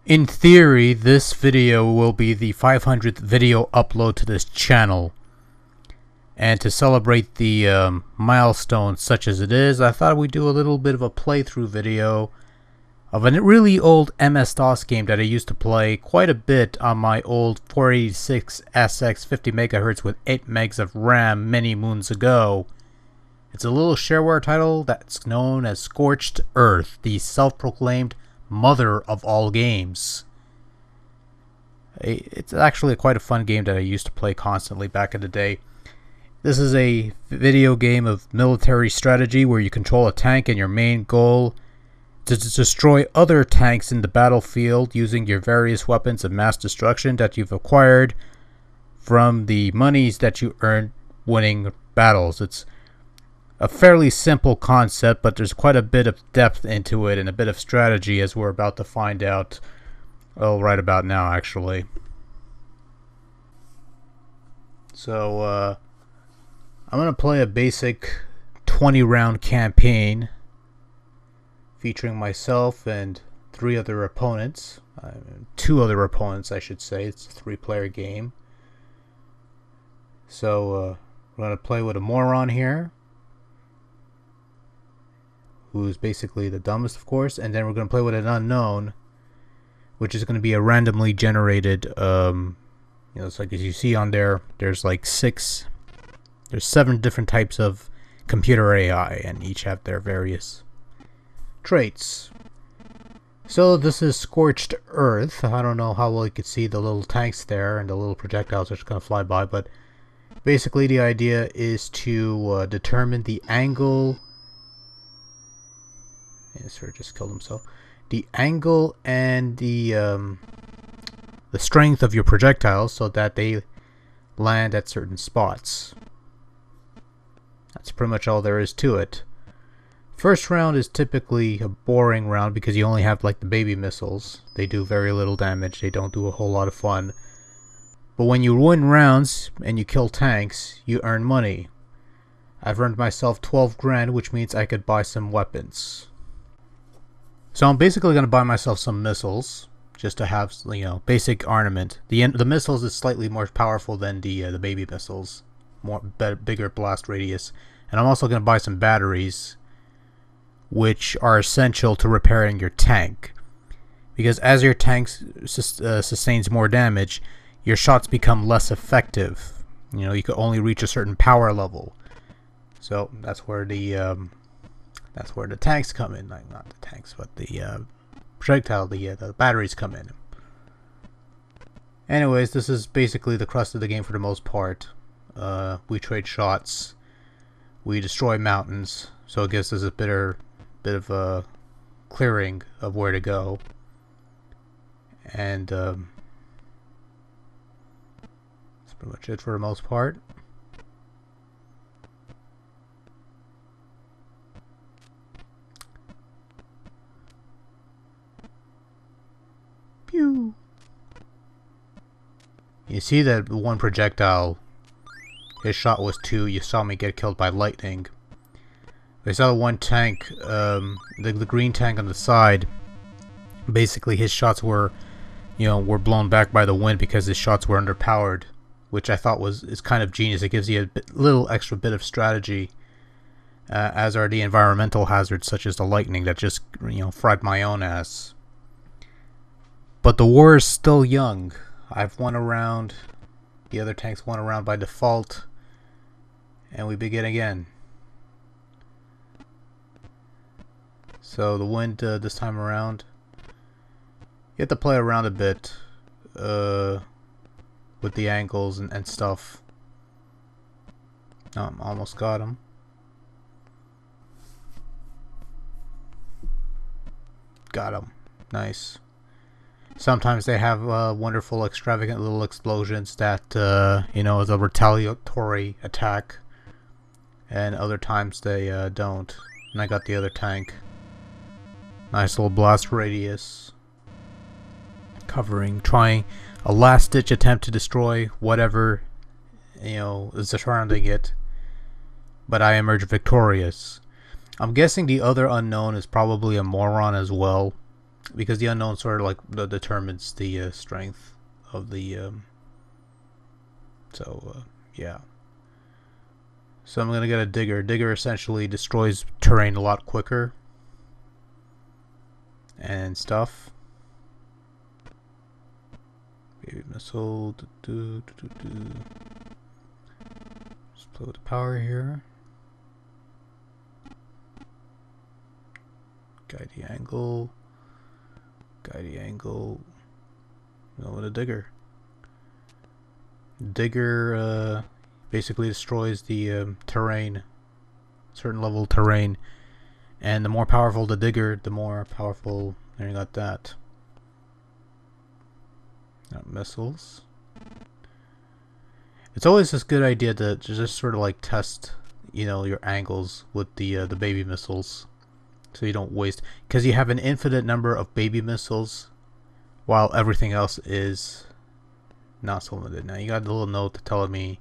In theory, this video will be the 500th video upload to this channel. And to celebrate the milestone such as it is, I thought we'd do a little bit of a playthrough video of a really old MS-DOS game that I used to play quite a bit on my old 486 SX 50 MHz with 8 megs of RAM many moons ago. It's a little shareware title that's known as Scorched Earth, the self-proclaimed mother of all games. It's actually quite a fun game that I used to play constantly back in the day. This is a video game of military strategy where you control a tank and your main goal is to destroy other tanks in the battlefield using your various weapons of mass destruction that you've acquired from the monies that you earn winning battles. It's a fairly simple concept, but there's quite a bit of depth into it and a bit of strategy, as we're about to find out, right about now actually. So I'm going to play a basic 20 round campaign featuring myself and 3 other opponents. 2 other opponents, I should say. It's a 3-player game. So we're going to play with a moron here, who's basically the dumbest, of course, and then we're going to play with an unknown, which is going to be a randomly generated, it's like, as you see on there, there's 7 different types of computer AI, and each have their various traits. So this is Scorched Earth. I don't know how well you could see the little tanks there and the little projectiles that are going to fly by, but basically the idea is to determine the angle. Sir just killed himself. The angle and the strength of your projectiles so that they land at certain spots. That's pretty much all there is to it. First round is typically a boring round because you only have like the baby missiles. They do very little damage. They don't do a whole lot of fun. But when you win rounds and you kill tanks, you earn money. I've earned myself 12 grand, which means I could buy some weapons. So I'm basically going to buy myself some missiles just to have, basic armament. The missiles is slightly more powerful than the baby missiles, bigger blast radius. And I'm also going to buy some batteries, which are essential to repairing your tank, because as your tank sustains more damage, your shots become less effective. You can only reach a certain power level. So that's where the tanks come in. Like, not the tanks, but the projectile, the batteries come in. Anyways, this is basically the crust of the game for the most part. We trade shots. We destroy mountains, so it gives us a bit of a clearing of where to go. And that's pretty much it for the most part. Pew! You see that one projectile, his shot was 2. You saw me get killed by lightning. I saw one tank, the green tank on the side. Basically, his shots were blown back by the wind because his shots were underpowered, which I thought is kind of genius. It gives you a little extra bit of strategy, as are the environmental hazards such as the lightning that just fried my own ass. But the war is still young. I've won a round. The other tanks won a round by default, and we begin again. So the wind this time around, you have to play around a bit with the angles and stuff. Almost got him. Got him. Nice. Sometimes they have wonderful, extravagant little explosions that, is a retaliatory attack. And other times they don't. And I got the other tank. Nice little blast radius. Trying a last-ditch attempt to destroy whatever, is surrounding it. But I emerge victorious. I'm guessing the other unknown is probably a moron as well. because the unknown sort of like determines the strength of the. Yeah. So I'm gonna get a digger. Digger essentially destroys terrain a lot quicker and stuff. Baby missile. Just play with the power here. Guide the angle. Guide the angle. No, with a digger. Digger basically destroys the terrain, certain level terrain, and the more powerful the digger, the more powerful. There you got that. Missiles. It's always this good idea to just sort of like test, your angles with the baby missiles, so you don't waste, because you have an infinite number of baby missiles, while everything else is not so limited. Now you got a little note telling me,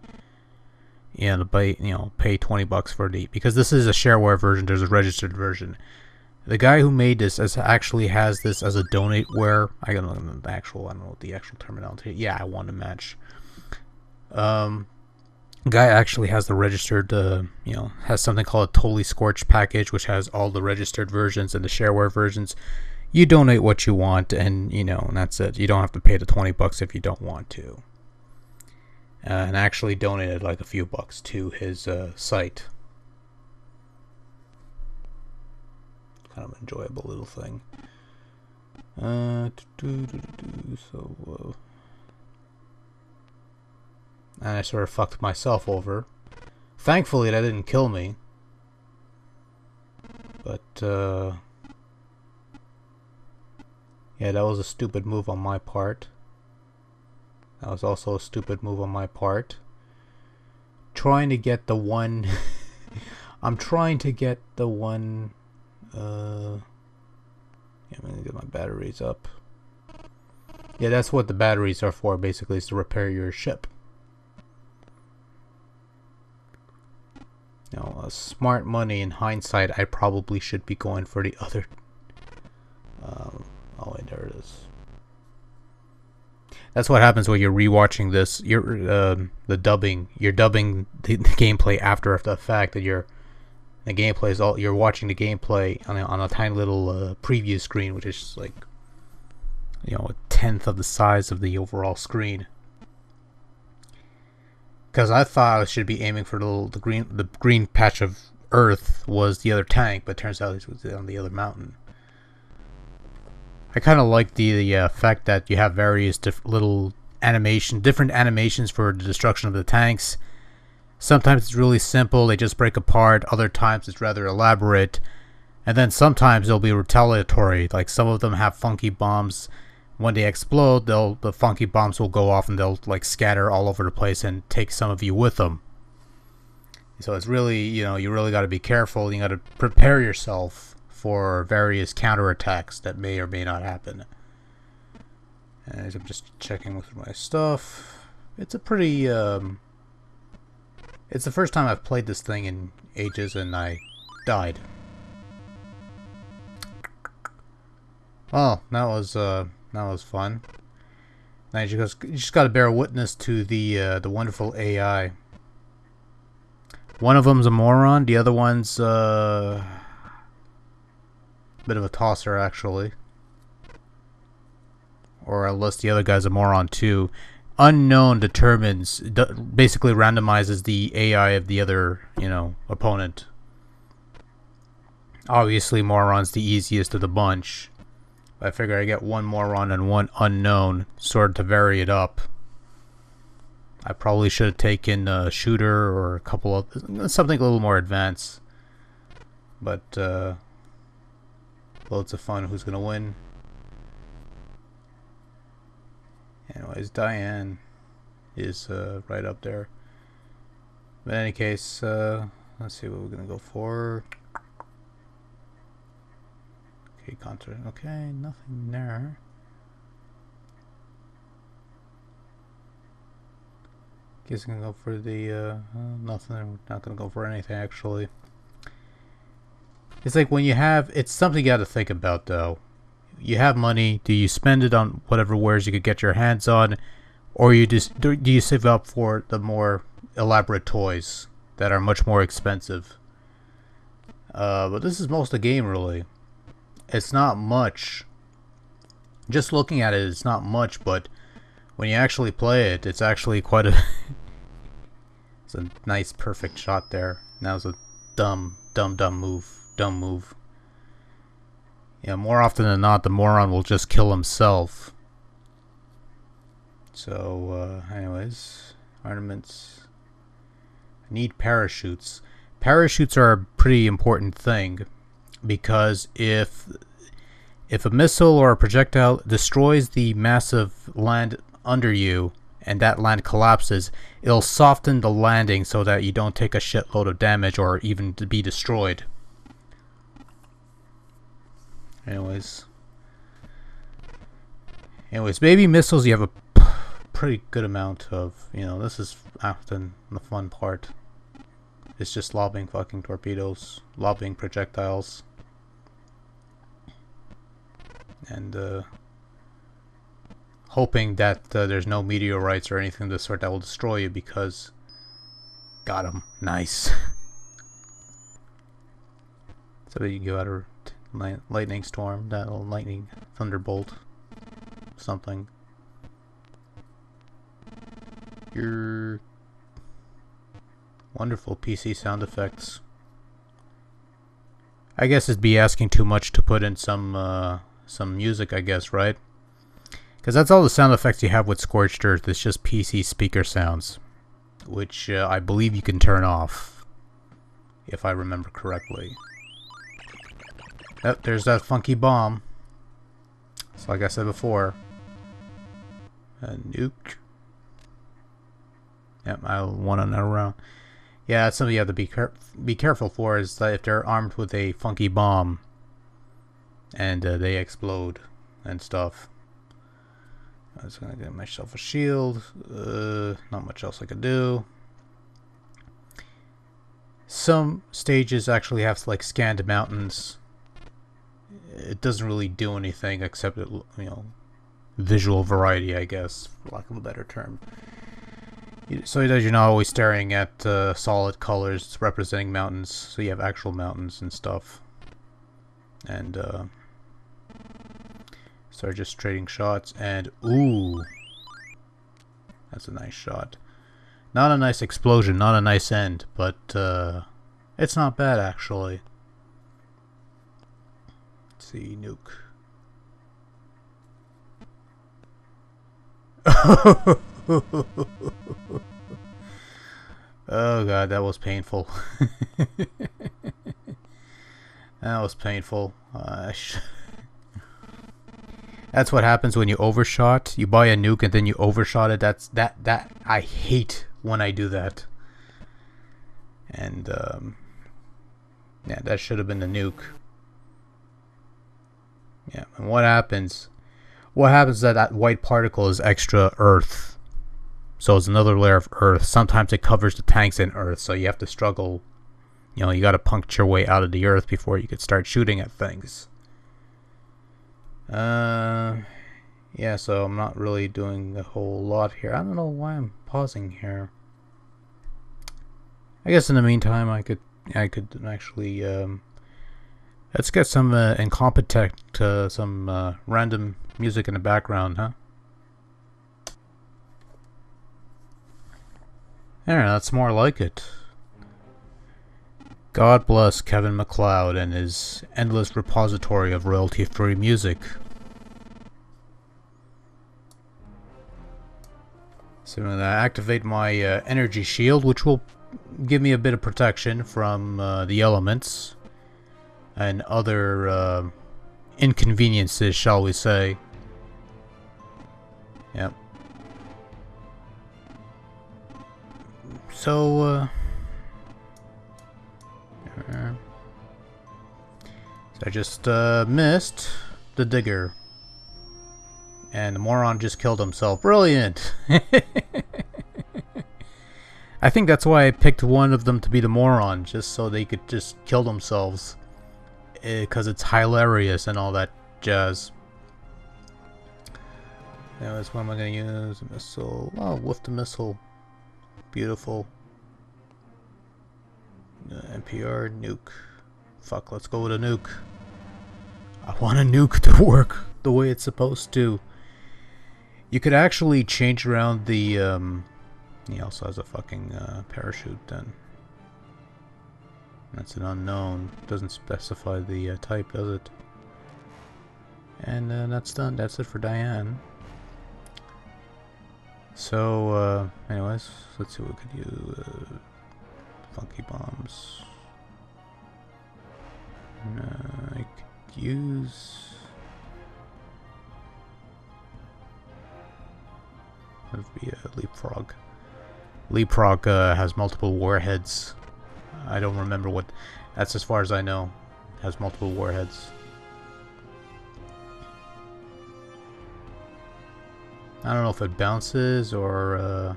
to pay $20 for the, because this is a shareware version. There's a registered version. The guy who made this actually has this as a donateware. I don't know the actual. I don't know what the actual terminology. Yeah, I want to match. Guy actually has the registered. Has something called a Totally Scorched package, which has all the registered versions and the shareware versions. You donate what you want, and and that's it. You don't have to pay the $20 if you don't want to. And actually donated like a few bucks to his site. Kind of enjoyable little thing. So, and I sort of fucked myself over. Thankfully, that didn't kill me. But yeah, that was a stupid move on my part. That was also a stupid move on my part. Trying to get the one. I'm trying to get the one. I'm gonna get my batteries up. Yeah, that's what the batteries are for. Basically, is to repair your ship. Smart money in hindsight, I probably should be going for the other. Oh wait, there it is. That's what happens when you're rewatching this. You're the dubbing. You're dubbing the gameplay after the fact that the gameplay is all. You're watching the gameplay on a tiny little preview screen, which is like a tenth of the size of the overall screen. Because I thought I should be aiming for the green patch of Earth was the other tank, but it turns out it was on the other mountain. I kind of like the fact that you have various different animations for the destruction of the tanks. Sometimes it's really simple, they just break apart. Other times it's rather elaborate. And then sometimes they'll be retaliatory. Like some of them have funky bombs. When they explode, the funky bombs will go off and they'll like scatter all over the place and take some of you with them. So it's really, you really got to be careful. You got to prepare yourself for various counterattacks that may or may not happen. And I'm just checking with my stuff. It's a pretty, it's the first time I've played this thing in ages and I died. Well, that was fun. Now you just got to bear witness to the wonderful AI. One of them's a moron. The other one's bit of a tosser, actually. Or unless the other guy's a moron too. Unknown basically randomizes the AI of the other, opponent. Obviously, moron's the easiest of the bunch. I figure I get one moron and one unknown, sort of to vary it up. I probably should have taken a shooter or a couple of something a little more advanced. But loads of fun. Who's gonna win? Anyways, Diane is right up there. But in any case, let's see what we're gonna go for. Okay, content. Okay, nothing there. Guess I'm gonna go for the nothing. I'm not gonna go for anything actually. It's like when you have, it's something you got to think about though. you have money? Do you spend it on whatever wares you could get your hands on, or do you save up for the more elaborate toys that are much more expensive? But this is most of the game, really. It's not much. Just looking at it, it's not much, but when you actually play it, it's actually quite a... It's a nice, perfect shot there. That was a dumb move. Dumb move. Yeah, more often than not, the moron will just kill himself. So, anyways, ornaments. I need parachutes. Parachutes are a pretty important thing, because if a missile or a projectile destroys the massive land under you and that land collapses, it'll soften the landing so that you don't take a shitload of damage or even to be destroyed. Anyways, baby missiles you have a pretty good amount of. This is often the fun part. It's just lobbing fucking torpedoes, lobbing projectiles, and hoping that there's no meteorites or anything of the sort that will destroy you, because got him. Nice. So you go out a lightning storm, that little lightning thunderbolt, something. Your wonderful PC sound effects. I guess it'd be asking too much to put in some music, I guess, right? Because that's all the sound effects you have with Scorched Earth. It's just PC speaker sounds, which I believe you can turn off, if I remember correctly. Oh, there's that funky bomb. So like I said before, a nuke. Yep, I want another round. Yeah, that's something you have to be careful for, is that if they're armed with a funky bomb and they explode and stuff. I was gonna get myself a shield. Not much else I could do. Some stages actually have to scan the mountains. It doesn't really do anything except visual variety, I guess, for lack of a better term. So that you're not always staring at solid colors representing mountains, so you have actual mountains and stuff. And start just trading shots, and ooh, that's a nice shot. Not a nice explosion, not a nice end, but it's not bad actually. Let's see, nuke. Oh god, that was painful. That was painful. That's what happens when you overshot. You buy a nuke and then you overshot it. That I hate when I do that. And yeah, that should have been the nuke. Yeah, and what happens? What happens is that white particle is extra earth. So it's another layer of earth. Sometimes it covers the tanks in earth, so you have to struggle. You got to puncture your way out of the earth before you could start shooting at things. Yeah, so I'm not really doing a whole lot here. I don't know why I'm pausing here. I guess in the meantime, I could actually let's get some incompetent, some random music in the background, huh? Yeah, that's more like it. God bless Kevin MacLeod and his endless repository of royalty-free music. So I'm going to activate my energy shield, which will give me a bit of protection from the elements and other inconveniences, shall we say. Yep. So, I just missed the digger. And the moron just killed himself. Brilliant! I think that's why I picked one of them to be the moron, just so they could just kill themselves. Because it's hilarious and all that jazz. Anyways, what am I gonna use? A missile. Oh, with the missile. Beautiful. NPR, nuke. Fuck, let's go with a nuke. I want a nuke to work the way it's supposed to. You could actually change around the, he also has a fucking, parachute then. That's an unknown. Doesn't specify the, type, does it? And, that's done. That's it for Diane. So, anyways, let's see what we could use. Funky bombs. I could use... That would be a leapfrog. Leapfrog has multiple warheads. I don't remember what... That's as far as I know. It has multiple warheads. I don't know if it bounces or...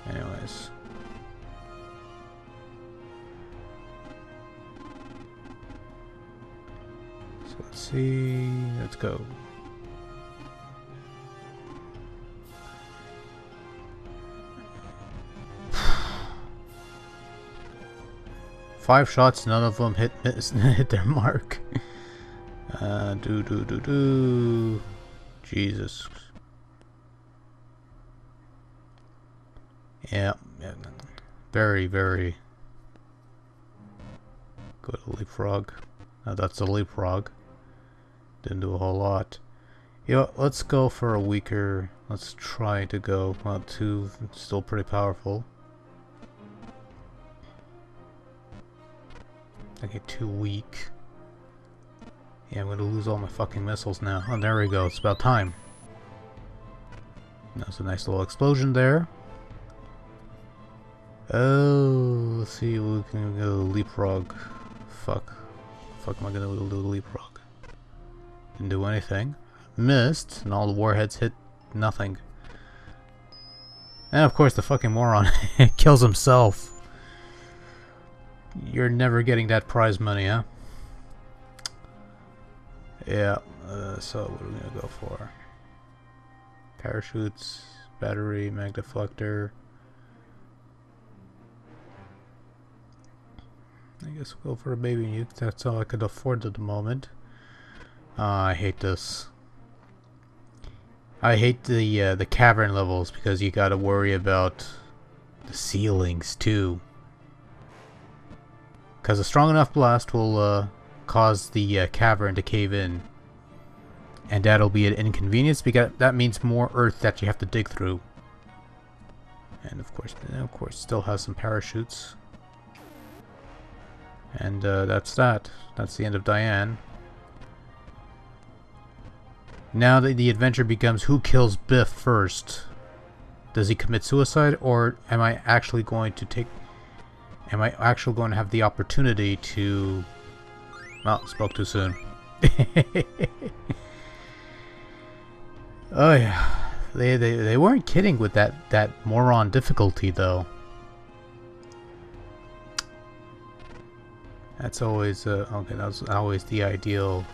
Anyways. So let's see... Let's go. Five shots, none of them hit their mark. Jesus. Yeah. Very, very good leapfrog. Now that's a leapfrog. Didn't do a whole lot. You know, let's go for a weaker. Let's try to go. Well, 2, still pretty powerful. I get too weak. Yeah, I'm gonna lose all my fucking missiles now. Oh, there we go. It's about time. That's a nice little explosion there. Oh, let's see. We can go leapfrog. Fuck. Fuck am I gonna do leapfrog? Didn't do anything. Missed, and all the warheads hit nothing. And of course, the fucking moron kills himself. You're never getting that prize money, huh? Yeah, so what are we gonna go for? Parachutes, battery, mag deflector. I guess we'll go for a baby nuke. That's all I could afford at the moment. I hate this. I hate the cavern levels because you gotta worry about the ceilings too. Because a strong enough blast will cause the cavern to cave in. And that'll be an inconvenience because that means more earth that you have to dig through. And of course, still has some parachutes. And that's that. That's the end of Diane. Now the adventure becomes who kills Biff first. Does he commit suicide, or am I actually going to have the opportunity to... Well, spoke too soon. Oh yeah. They weren't kidding with that moron difficulty though. That's always okay, that's always the ideal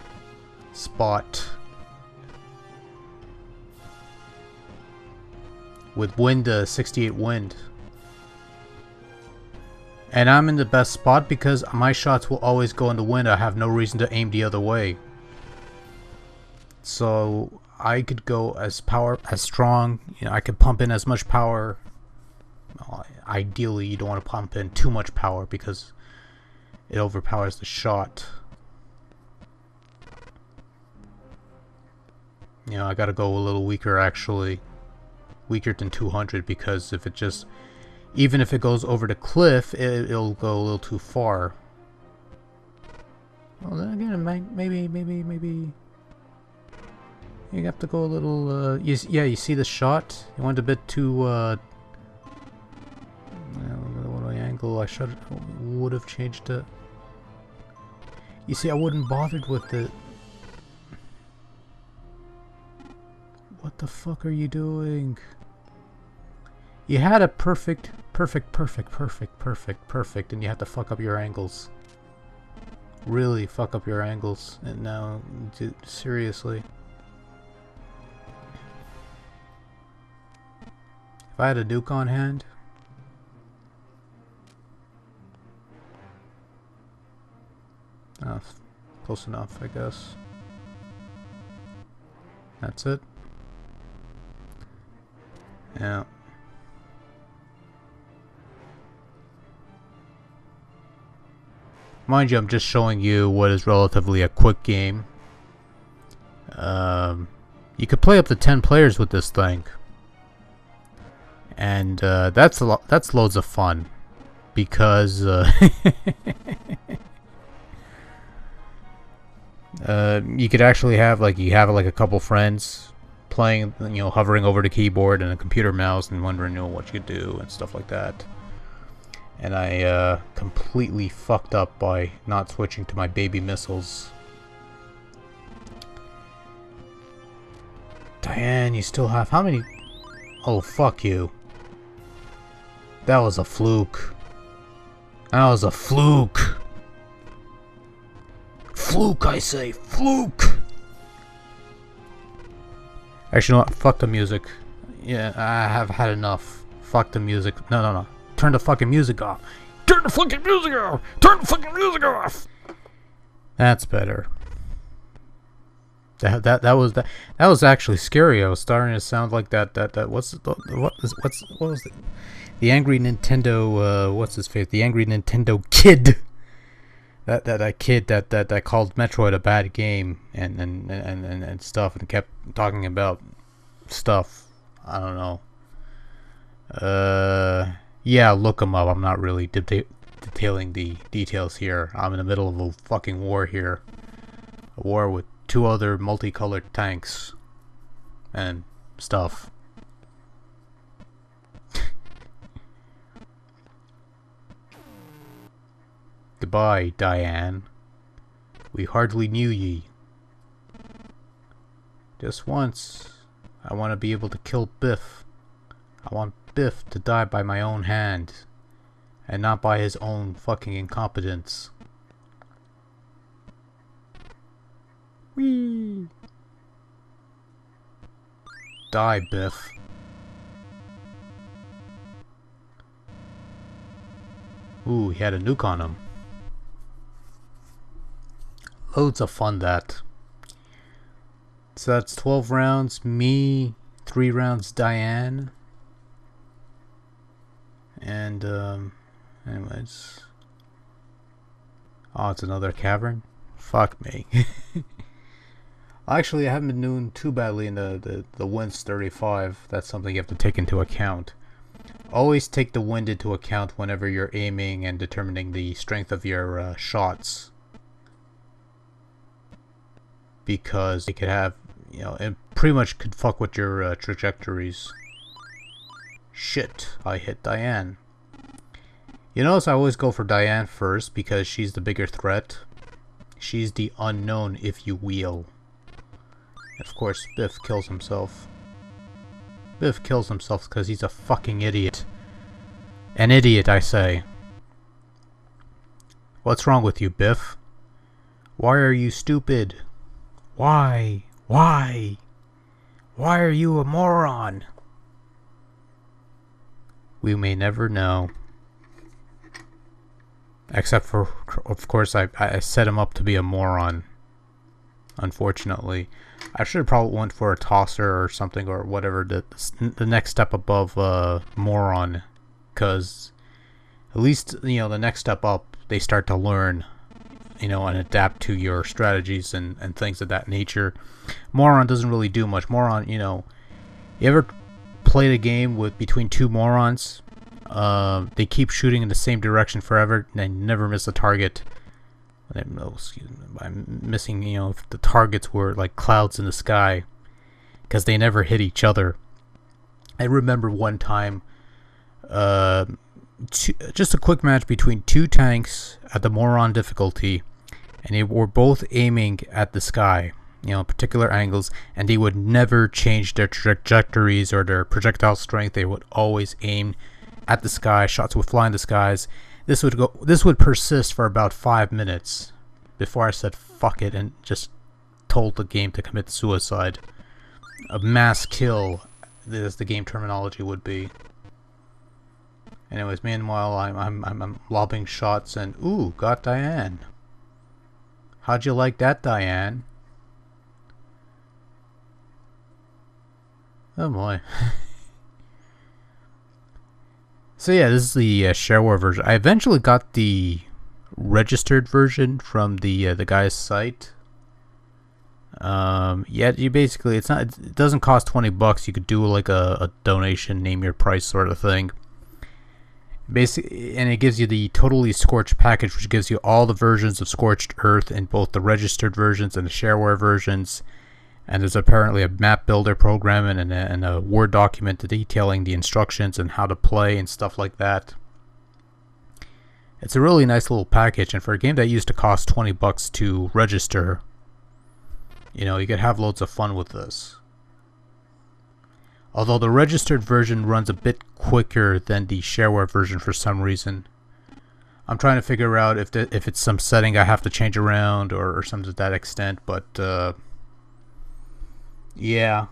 spot. With wind 68 wind. And I'm in the best spot because my shots will always go in the wind. I have no reason to aim the other way. So I could go as strong, you know, I could pump in as much power. Well, ideally you don't want to pump in too much power because it overpowers the shot. You know, I gotta go a little weaker actually. Weaker than 200 because if it just... Even if it goes over the cliff, it'll go a little too far. Well, then again, maybe... You have to go a little, yeah, you see the shot? You went a bit too, what angle I would have changed it. You see, I wouldn't bothered with it. What the fuck are you doing? You had a perfect, and you had to fuck up your angles. Really fuck up your angles. And now, dude, seriously. If I had a nuke on hand. Oh, close enough, I guess. That's it. Yeah. Mind you, I'm just showing you what is relatively a quick game. You could play up to 10 players with this thing. And that's loads of fun. Because you could actually have like a couple friends playing, hovering over the keyboard and a computer mouse and wondering what you could do and stuff like that. And I completely fucked up by not switching to my baby missiles. Diane, you still have how many? Oh, fuck you. That was a fluke. That was a fluke. Fluke, I say. Fluke! Actually, you know what? Fuck the music. Yeah, I have had enough. Fuck the music. No. Turn the fucking music off. Turn the fucking music off! Turn the fucking music off! That's better. That was actually scary. I was starting to sound like that what was it? The angry Nintendo what's his face? The angry Nintendo kid. That kid that called Metroid a bad game and stuff and kept talking about stuff. I don't know. Yeah, look him up. I'm not really detailing the details here. I'm in the middle of a fucking war here. A war with 2 other multicolored tanks and stuff. Goodbye, Diane. We hardly knew ye. Just once, I want to be able to kill Biff. I want Biff to die by my own hand, and not by his own fucking incompetence. Whee! Die, Biff. Ooh, he had a nuke on him. Loads of fun, that. So that's 12 rounds, me, 3 rounds, Diane. And, anyways. Oh, it's another cavern? Fuck me. Actually, I haven't been doing too badly in the winds 35. That's something you have to take into account. Always take the wind into account whenever you're aiming and determining the strength of your shots. Because it could have, it pretty much could fuck with your trajectories. Shit, I hit Diane. You notice I always go for Diane first because she's the bigger threat. She's the unknown, if you will. Of course, Biff kills himself. Biff kills himself because he's a fucking idiot. An idiot, I say. What's wrong with you, Biff? Why are you stupid? Why? Why? Why are you a moron? We may never know. Except for, of course, I set him up to be a moron. Unfortunately. I should have probably went for a tosser or something or whatever. The next step above moron. Because at least, the next step up, they start to learn, and adapt to your strategies and things of that nature. Moron doesn't really do much. Moron, you ever played a game with between 2 morons? They keep shooting in the same direction forever and they never miss a target. By missing, if the targets were like clouds in the sky, because they never hit each other. I remember one time, just a quick match between 2 tanks at the moron difficulty, and they were both aiming at the sky, particular angles, and they would never change their trajectories or their projectile strength. They would always aim at the sky. Shots would fly in the skies. This would persist for about 5 minutes before I said fuck it and just told the game to commit suicide. A mass kill as the game terminology would be. Anyways, meanwhile, I'm lobbing shots and ooh, got Diane. How'd you like that, Diane? Oh boy. So yeah, this is the shareware version. I eventually got the registered version from the guy's site. Yeah, you basically it doesn't cost $20. You could do like a donation, name your price sort of thing. Basically, and it gives you the totally scorched package, which gives you all the versions of Scorched Earth in both the registered versions and the shareware versions. And there's apparently a map builder program and a Word document detailing the instructions and how to play and stuff like that. It's a really nice little package, and for a game that used to cost $20 to register, you know, you could have loads of fun with this. Although the registered version runs a bit quicker than the shareware version for some reason. I'm trying to figure out if it's some setting I have to change around or something to that extent, but yeah.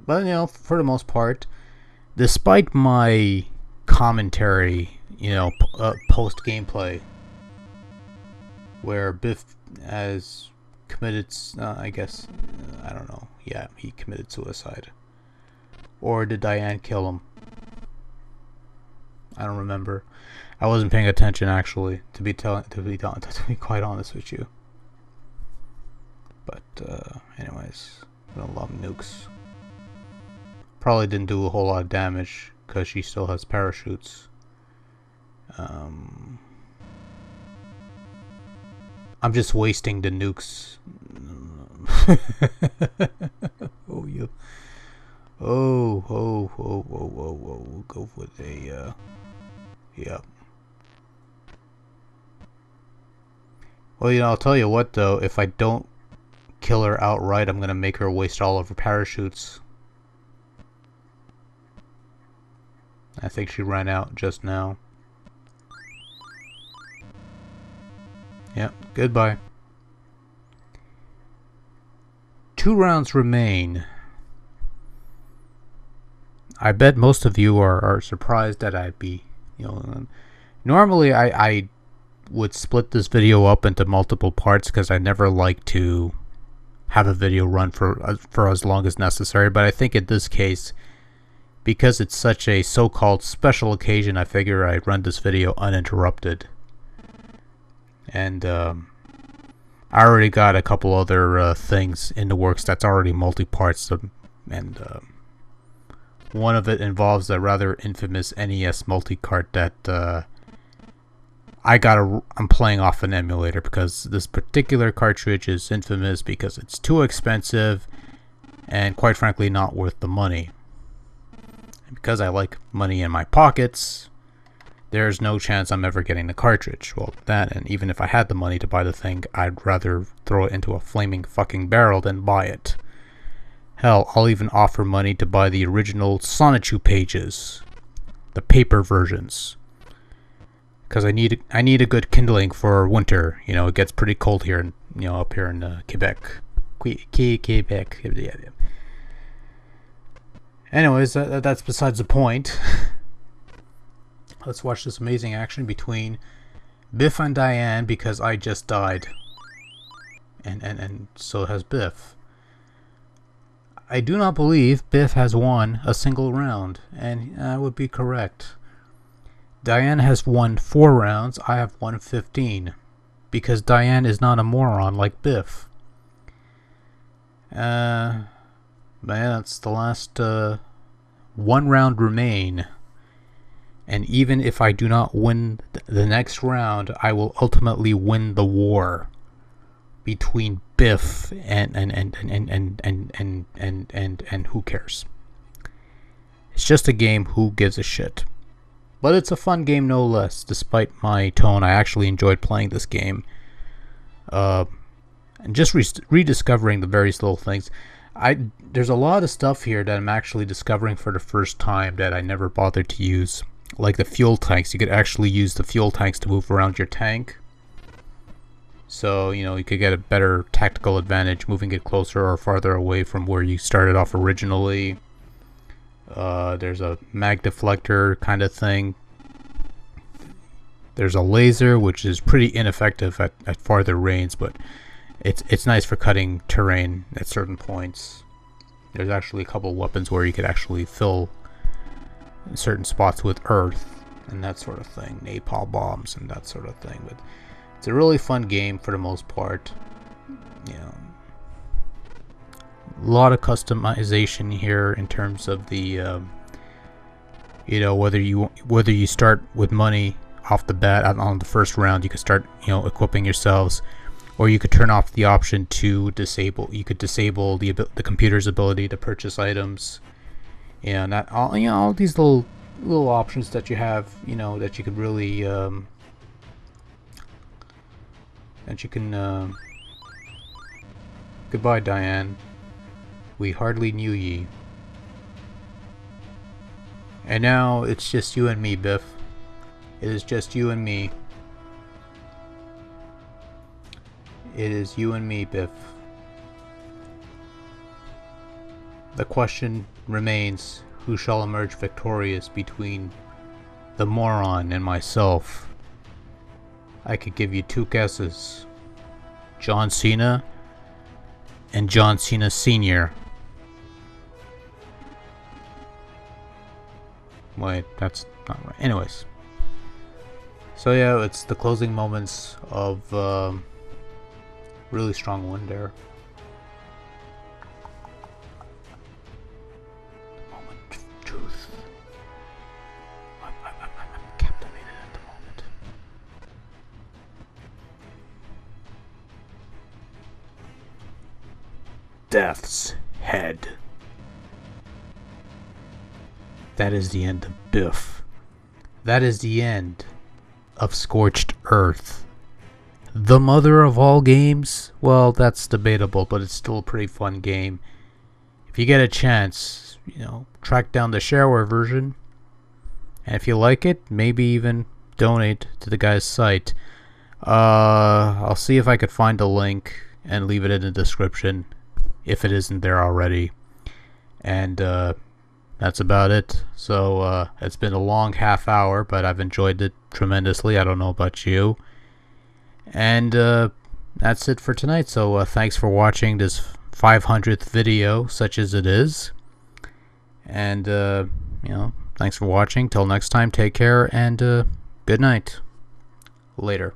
But you know, for the most part, despite my commentary, you know, post gameplay, where Biff has committed, I guess, I don't know. Yeah, he committed suicide. Or did Diane kill him? I don't remember. I wasn't paying attention actually, to be quite honest with you. But anyways, I don't love nukes. Probably didn't do a whole lot of damage because she still has parachutes. I'm just wasting the nukes. Oh, you. Oh. Go with a. Yeah. Well, you know, I'll tell you what though. If I don't kill her outright, I'm gonna make her waste all of her parachutes. I think she ran out just now. Yep, goodbye. 2 rounds remain. I bet most of you are surprised that I'd be, you know, normally I would split this video up into multiple parts because I never like to have a video run for as long as necessary, but I think in this case, because it's such a so-called special occasion, I figure I'd run this video uninterrupted. And I already got a couple other things in the works that's already multi-parts, and one of it involves a rather infamous NES multi-cart that I'm playing off an emulator because this particular cartridge is infamous because it's too expensive and quite frankly not worth the money. And because I like money in my pockets, there's no chance I'm ever getting the cartridge. Well, that, and even if I had the money to buy the thing, I'd rather throw it into a flaming fucking barrel than buy it. Hell, I'll even offer money to buy the original Sonichu pages, the paper versions, because I need a good kindling for winter. You know, it gets pretty cold here, you know, up here in Quebec. Quebec. Anyways, that's besides the point. Let's watch this amazing action between Biff and Diane, because I just died. And so has Biff. I do not believe Biff has won a single round, and I would be correct. Diane has won 4 rounds, I have won 15, because Diane is not a moron like Biff. Man, that's the last 1 round remain. And even if I do not win the next round, I will ultimately win the war between Biff and who cares? It's just a game, who gives a shit? But it's a fun game no less. Despite my tone, I actually enjoyed playing this game. And just rediscovering the various little things. There's a lot of stuff here that I'm actually discovering for the first time that I never bothered to use. Like the fuel tanks. You could actually use the fuel tanks to move around your tank. So, you know, you could get a better tactical advantage moving it closer or farther away from where you started off originally. There's a mag deflector kind of thing. There's a laser, which is pretty ineffective at farther range, but it's nice for cutting terrain at certain points. There's actually a couple weapons where you could actually fill certain spots with earth and that sort of thing, napalm bombs and that sort of thing. But it's a really fun game for the most part. You know, a lot of customization here in terms of the you know, whether you start with money off the bat on the first round, you could start, you know, equipping yourselves, or you could turn off the option to disable. You could disable the computer's ability to purchase items, and that all, you know, all these little options that you have, you know, that you could really that you can goodbye, Diane. We hardly knew ye. And now it's just you and me, Biff. It is just you and me. It is you and me, Biff. The question remains, who shall emerge victorious between the moron and myself? I could give you two guesses. John Cena and John Cena Sr. Wait, that's not right. Anyways. So yeah, it's the closing moments of really strong win there. The moment of truth. I'm captivated at the moment. Death's head. That is the end of Biff. That is the end of Scorched Earth. The mother of all games? Well, that's debatable, but it's still a pretty fun game. If you get a chance, you know, track down the shareware version. And if you like it, maybe even donate to the guy's site. I'll see if I could find a link and leave it in the description if it isn't there already. And that's about it. So it's been a long half hour, but I've enjoyed it tremendously. I don't know about you. And that's it for tonight. So thanks for watching this 500th video, such as it is. And you know, thanks for watching. Till next time, take care and good night. Later.